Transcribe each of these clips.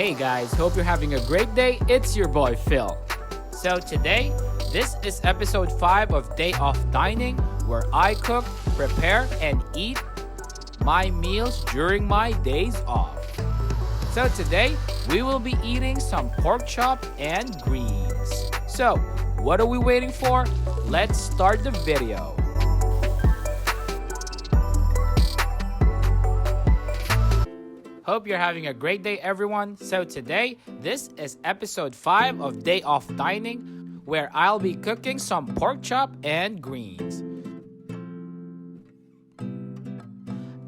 Hey guys, hope you're having a great day. It's your boy Phil. So today, this is episode 5 of Day Off Dining, where I cook, prepare, and eat my meals during my days off. So today, we will be eating some pork chop and greens. So, what are we waiting for? Let's start the video. Hope you're having a great day, everyone. So today, this is episode 5 of Day Off Dining, where I'll be cooking some pork chop and greens.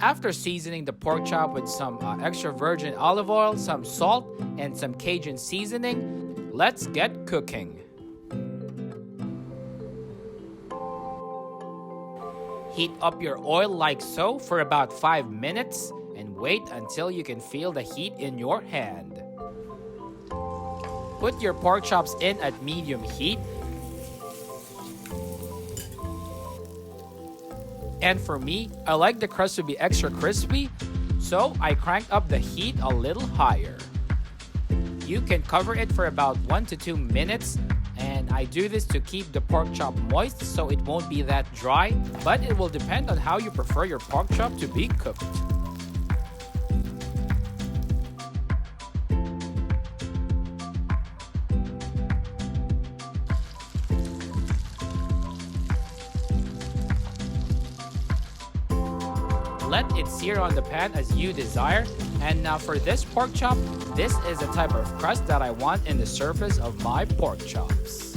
After seasoning the pork chop with some extra virgin olive oil, some salt, and some Cajun seasoning, let's get cooking. Heat up your oil like so for about 5 minutes and wait until you can feel the heat in your hand. Put your pork chops in at medium heat. And for me, I like the crust to be extra crispy, so I cranked up the heat a little higher. You can cover it for about 1 to 2 minutes, and I do this to keep the pork chop moist so it won't be that dry, but it will depend on how you prefer your pork chop to be cooked. Let it sear on the pan as you desire. And now for this pork chop, this is the type of crust that I want in the surface of my pork chops.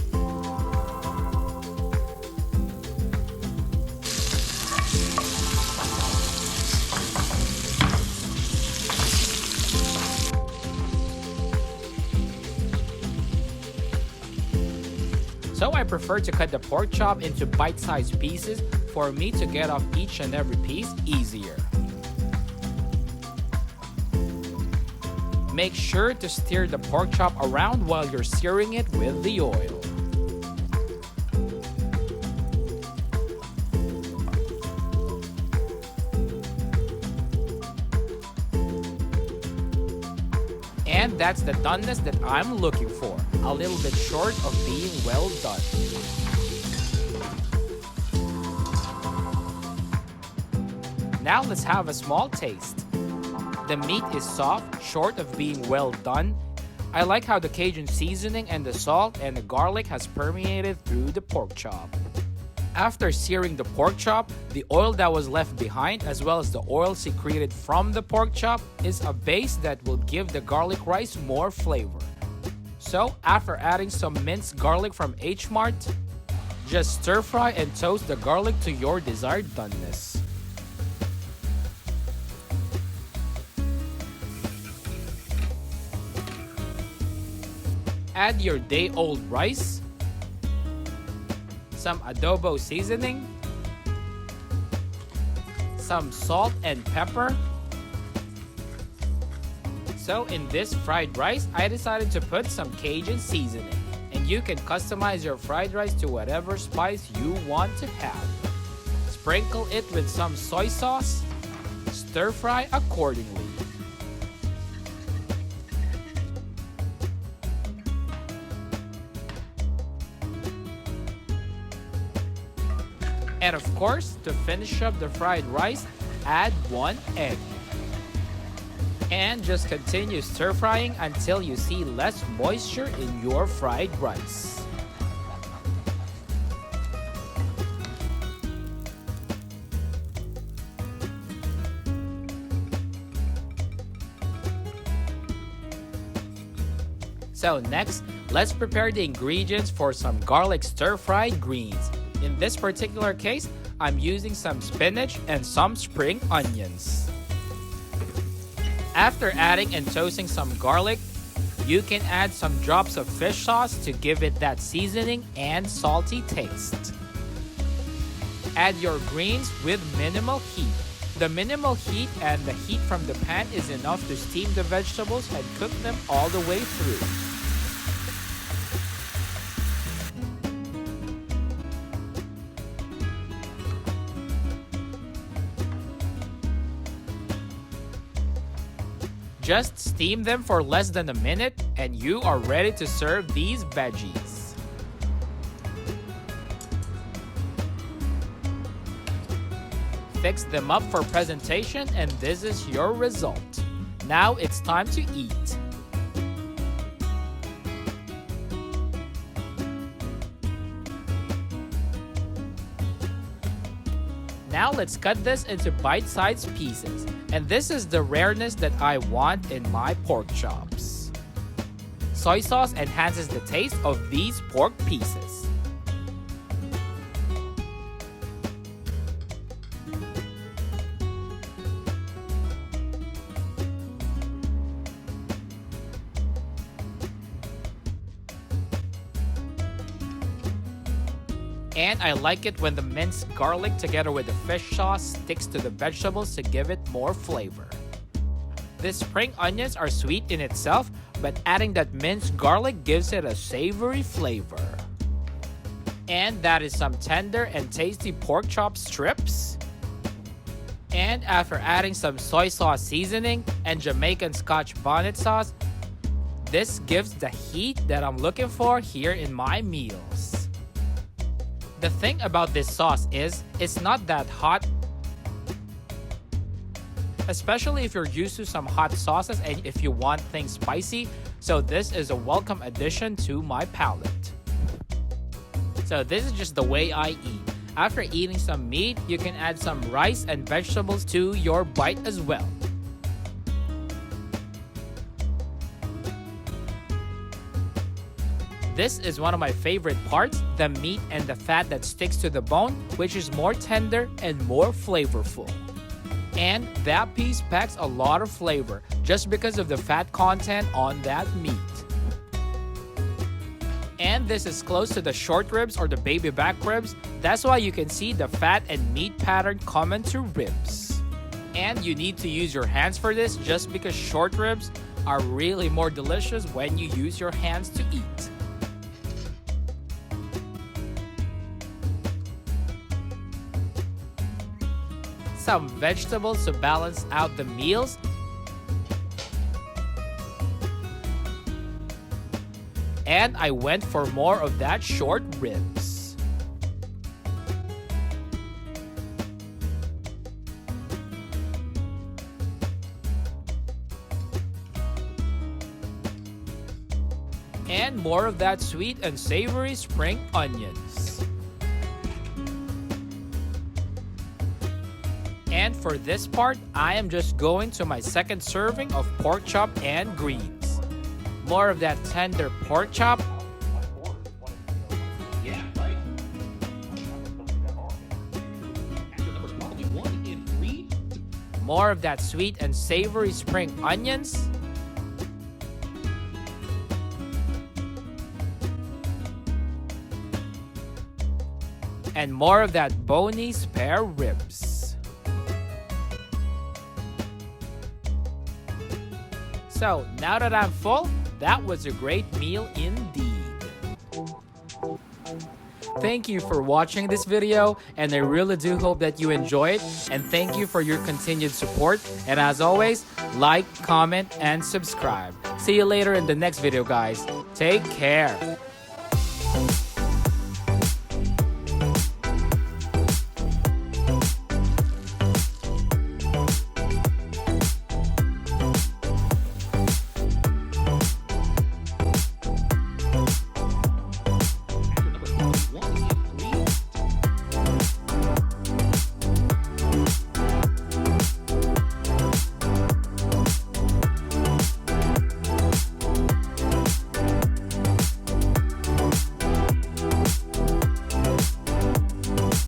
So I prefer to cut the pork chop into bite-sized pieces for me to get off each and every piece easier. Make sure to stir the pork chop around while you're searing it with the oil. And that's the doneness that I'm looking for. A little bit short of being well done. Now let's have a small taste. The meat is soft, short of being well done. I like how the Cajun seasoning and the salt and the garlic has permeated through the pork chop. After searing the pork chop, the oil that was left behind, as well as the oil secreted from the pork chop, is a base that will give the garlic rice more flavor. So, after adding some minced garlic from H Mart, just stir fry and toast the garlic to your desired doneness. Add your day-old rice, some adobo seasoning, some salt and pepper. So in this fried rice, I decided to put some Cajun seasoning. And you can customize your fried rice to whatever spice you want to have. Sprinkle it with some soy sauce. Stir fry accordingly. And of course, to finish up the fried rice, add 1 egg. And just continue stir frying until you see less moisture in your fried rice. So next, let's prepare the ingredients for some garlic stir-fried greens. In this particular case, I'm using some spinach and some spring onions. After adding and toasting some garlic, you can add some drops of fish sauce to give it that seasoning and salty taste. Add your greens with minimal heat. The minimal heat and the heat from the pan is enough to steam the vegetables and cook them all the way through. Just steam them for less than a minute and you are ready to serve these veggies. Fix them up for presentation and this is your result. Now it's time to eat. Now let's cut this into bite-sized pieces. And this is the rareness that I want in my pork chops. Soy sauce enhances the taste of these pork pieces. And I like it when the minced garlic together with the fish sauce sticks to the vegetables to give it more flavor. The spring onions are sweet in itself, but adding that minced garlic gives it a savory flavor. And that is some tender and tasty pork chop strips. And after adding some soy sauce seasoning and Jamaican Scotch bonnet sauce, this gives the heat that I'm looking for here in my meals. The thing about this sauce is, it's not that hot, especially if you're used to some hot sauces and if you want things spicy, so this is a welcome addition to my palate. So this is just the way I eat. After eating some meat, you can add some rice and vegetables to your bite as well. This is one of my favorite parts, the meat and the fat that sticks to the bone, which is more tender and more flavorful. And that piece packs a lot of flavor just because of the fat content on that meat. And this is close to the short ribs or the baby back ribs. That's why you can see the fat and meat pattern common to ribs. And you need to use your hands for this just because short ribs are really more delicious when you use your hands to eat. Some vegetables to balance out the meals. And I went for more of that short ribs. And more of that sweet and savory spring onions. And for this part, I am just going to my second serving of pork chop and greens. More of that tender pork chop. More of that sweet and savory spring onions. And more of that bony spare ribs. So, now that I'm full, that was a great meal indeed. Thank you for watching this video, and I really do hope that you enjoy it, and thank you for your continued support, and as always, like, comment, and subscribe. See you later in the next video, guys. Take care.